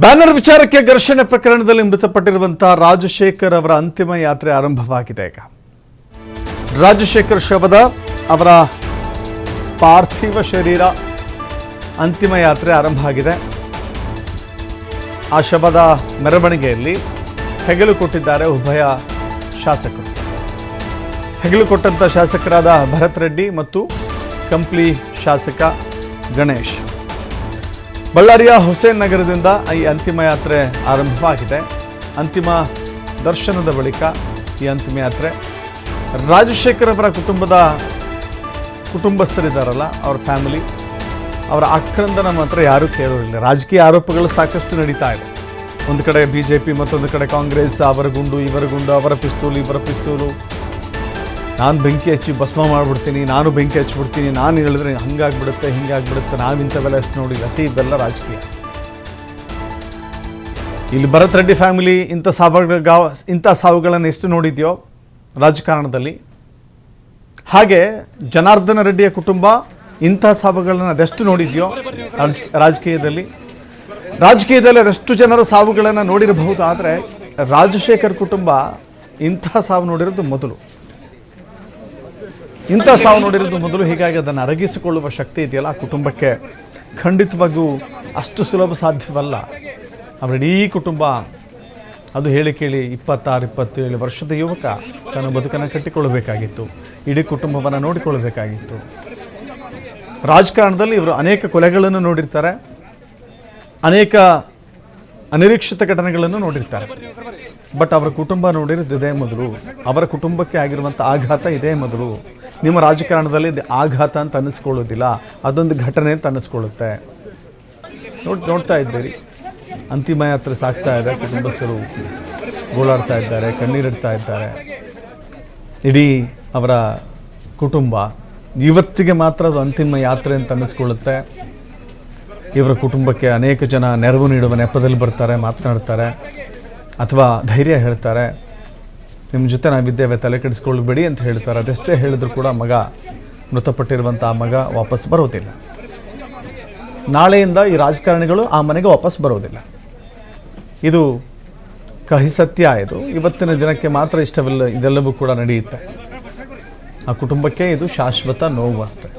Banner ವಿಚಾರಕ್ಕೆ ಘರ್ಷಣೆ ಪ್ರಕರಣದಲ್ಲಿ ಮೃತಪಟ್ಟಿರುವಂತಹ ರಾಜಶೇಖರ್ ಅವರ ಅಂತಿಮ ಯಾತ್ರೆ ಆರಂಭವಾಗಿದೆ. ಈಗ ರಾಜಶೇಖರ್ ಶವದ ಅವರ ಪಾರ್ಥಿವ ಶರೀರ ಅಂತಿಮ ಯಾತ್ರೆ ಆರಂಭ ಆಗಿದೆ. ಆ ಶವದ ಮೆರವಣಿಗೆಯಲ್ಲಿ ಹೆಗಲು ಕೊಟ್ಟಿದ್ದಾರೆ ಉಭಯ ಶಾಸಕರು. ಹೆಗಲು ಕೊಟ್ಟಂತ ಶಾಸಕರಾದ ಭರತ್ ರೆಡ್ಡಿ ಮತ್ತು ಕಂಪ್ಲಿ ಶಾಸಕ ಗಣೇಶ್. ಬಳ್ಳಾರಿಯ ಹುಸೇನ್ ನಗರದಿಂದ ಈ ಅಂತಿಮ ಯಾತ್ರೆ ಆರಂಭವಾಗಿದೆ. ಅಂತಿಮ ದರ್ಶನದ ಬಳಿಕ ಈ ಅಂತಿಮ ಯಾತ್ರೆ ರಾಜಶೇಖರ್ ಅವರ ಕುಟುಂಬಸ್ಥರಿದ್ದಾರಲ್ಲ, ಅವರ ಫ್ಯಾಮಿಲಿ, ಅವರ ಆಕ್ರಂದನ ಮಾತ್ರ ಯಾರೂ ಕೇಳೋರಿಲ್ಲ. ರಾಜಕೀಯ ಆರೋಪಗಳು ಸಾಕಷ್ಟು ನಡೀತಾ ಇದೆ. ಒಂದು ಕಡೆ BJP, ಮತ್ತೊಂದು ಕಡೆ ಕಾಂಗ್ರೆಸ್, ಅವರ ಗುಂಡು ಇವರ ಗುಂಡು, ಅವರ ಪಿಸ್ತೂಲು ಇವರ ಪಿಸ್ತೂಲು, ನಾನು ಬೆಂಕಿ ಹಚ್ಚಿ ಭಸ್ಮ ಮಾಡಿಬಿಡ್ತೀನಿ, ನಾನು ಬೆಂಕಿ ಹಚ್ಚಿಬಿಡ್ತೀನಿ, ನಾನು ಹೇಳಿದ್ರೆ ಹಂಗಾಗ್ಬಿಡುತ್ತೆ ಹಿಂಗಾಗ್ಬಿಡುತ್ತೆ, ನಾವಿಂಥವೆಲ್ಲ ಎಷ್ಟು ನೋಡಿಲ್ಲ. ಇದೆಲ್ಲ ರಾಜಕೀಯ. ಇಲ್ಲಿ ಭರತ್ ರೆಡ್ಡಿ ಫ್ಯಾಮಿಲಿ ಇಂಥ ಸಾವುಗಳನ್ನು ಎಷ್ಟು ನೋಡಿದೆಯೋ ರಾಜಕಾರಣದಲ್ಲಿ, ಹಾಗೆ ಜನಾರ್ದನ ರೆಡ್ಡಿಯ ಕುಟುಂಬ ಇಂಥ ಸಾವುಗಳನ್ನು ಅದೆಷ್ಟು ನೋಡಿದೆಯೋ ರಾಜಕೀಯದಲ್ಲಿ ಅದೆಷ್ಟು ಜನರ ಸಾವುಗಳನ್ನು ನೋಡಿರಬಹುದು. ಆದರೆ ರಾಜಶೇಖರ್ ಕುಟುಂಬ ಇಂಥ ಸಾವು ನೋಡಿರೋದು ಮೊದಲು. ಹೀಗಾಗಿ ಅದನ್ನು ಅರಗಿಸಿಕೊಳ್ಳುವ ಶಕ್ತಿ ಇದೆಯಲ್ಲ ಆ ಕುಟುಂಬಕ್ಕೆ, ಖಂಡಿತವಾಗಿಯೂ ಅಷ್ಟು ಸುಲಭ ಸಾಧ್ಯವಲ್ಲ. ಅವರ ಇಡೀ ಕುಟುಂಬ, ಅದು ಹೇಳಿ ಕೇಳಿ 26-27 ವರ್ಷದ ಯುವಕ ತನ್ನ ಬದುಕನ್ನು ಕಟ್ಟಿಕೊಳ್ಳಬೇಕಾಗಿತ್ತು, ಇಡೀ ಕುಟುಂಬವನ್ನು ನೋಡಿಕೊಳ್ಳಬೇಕಾಗಿತ್ತು. ರಾಜಕಾರಣದಲ್ಲಿ ಇವರು ಅನೇಕ ಕೊಲೆಗಳನ್ನು ನೋಡಿರ್ತಾರೆ, ಅನೇಕ ಅನಿರೀಕ್ಷಿತ ಘಟನೆಗಳನ್ನು ನೋಡಿರ್ತಾರೆ. ಬಟ್ ಅವರ ಕುಟುಂಬ ನೋಡಿರೋದು ಇದೇ ಮೊದಲು. ಅವರ ಕುಟುಂಬಕ್ಕೆ ಆಗಿರುವಂಥ ಆಘಾತ ಇದೇ ಮೊದಲು. ನಿಮ್ಮ ರಾಜಕಾರಣದಲ್ಲಿ ಆಘಾತ ಅಂತ ಅನ್ನಿಸ್ಕೊಳ್ಳೋದಿಲ್ಲ, ಅದೊಂದು ಘಟನೆ ಅಂತ ಅನ್ನಿಸ್ಕೊಳ್ಳುತ್ತೆ. ನೋಡ್ತಾ ಇದ್ದೀರಿ, ಅಂತಿಮ ಯಾತ್ರೆ ಸಾಗ್ತಾ ಇದೆ. ಕುಟುಂಬಸ್ಥರು ಗೋಳಾಡ್ತಾ ಇದ್ದಾರೆ, ಕಣ್ಣೀರಿಡ್ತಾ ಇದ್ದಾರೆ. ಇಡೀ ಅವರ ಕುಟುಂಬ ಇವತ್ತಿಗೆ ಮಾತ್ರ ಅದು ಅಂತಿಮ ಯಾತ್ರೆ ಅಂತ ಅನ್ನಿಸ್ಕೊಳ್ಳುತ್ತೆ. ಇವರ ಕುಟುಂಬಕ್ಕೆ ಅನೇಕ ಜನ ನೆರವು ನೀಡುವ ನೆಪದಲ್ಲಿ ಬರ್ತಾರೆ, ಮಾತನಾಡ್ತಾರೆ, ಅಥವಾ ಧೈರ್ಯ ಹೇಳ್ತಾರೆ, ನಿಮ್ಮ ಜೊತೆ ನಾವಿದ್ದೇವೆ, ತಲೆ ಕೆಡಿಸ್ಕೊಳ್ಬೇಡಿ ಅಂತ ಹೇಳ್ತಾರೆ. ಅದೆಷ್ಟೇ ಹೇಳಿದ್ರು ಕೂಡ ಮೃತಪಟ್ಟಿರುವಂಥ ಆ ಮಗ ವಾಪಸ್ ಬರೋದಿಲ್ಲ. ನಾಳೆಯಿಂದ ಈ ರಾಜಕಾರಣಿಗಳು ಆ ಮನೆಗೆ ವಾಪಸ್ ಬರೋದಿಲ್ಲ. ಇದು ಕಹಿ ಸತ್ಯ. ಇದು ಇವತ್ತಿನ ದಿನಕ್ಕೆ ಮಾತ್ರ ಇಷ್ಟವಿಲ್ಲ, ಇದೆಲ್ಲವೂ ಕೂಡ ನಡೆಯುತ್ತೆ. ಆ ಕುಟುಂಬಕ್ಕೆ ಇದು ಶಾಶ್ವತ ನೋವು ಅಷ್ಟೇ.